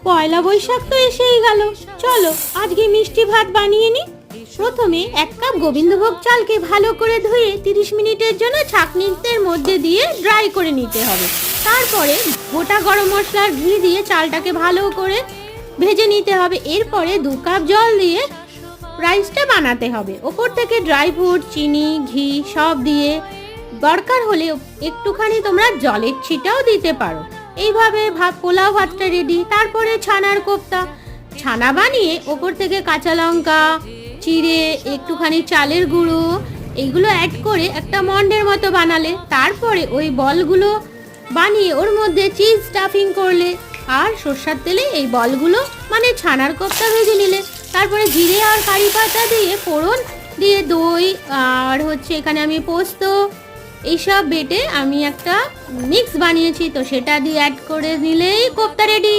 পয়লা বৈশাখ তো এসেই গেল, চলো আজকে মিষ্টি ভাত বানিয়ে নি। প্রথমে 1 কাপ গোবিন্দভোগ চালকে ভালো করে ধুয়ে 30 মিনিটের জন্য ছাঁকনির মধ্যে দিয়ে ড্রাই করে নিতে হবে। তারপরে গোটা গরম মশলার ঘি দিয়ে চালটাকে ভালো করে ভেজে নিতে হবে। এরপরে 2 কাপ জল দিয়ে রাইসটা বানাতে হবে। ওপর থেকে ড্রাই ফ্রুট, চিনি, ঘি সব দিয়ে দরকার হলে একটুখানি তোমরা জলের ছিটাও দিতে পারো। এইভাবে পোলাও ভাতটা রেডি। তারপরে ছানার কোফতা, ছানা বানিয়ে ওপর থেকে কাঁচা লঙ্কা চিড়ে, একটুখানি চালের গুঁড়ো এইগুলো অ্যাড করে একটা মন্ডের মতো বানালে, তারপরে ওই বলগুলো বানিয়ে ওর মধ্যে চিজ স্টাফিং করলে আর সরষের তেলে এই বলগুলো মানে ছানার কোফতা ভেজে নিলে। তারপরে জিরে আর কারি পাতা দিয়ে ফোড়ন দিয়ে দই আর এখানে আমি পোস্ত এইসব বেটে আমি একটা মিক্স বানিয়েছি, তো সেটা দিয়ে অ্যাড করে নিলেই কোফতা রেডি।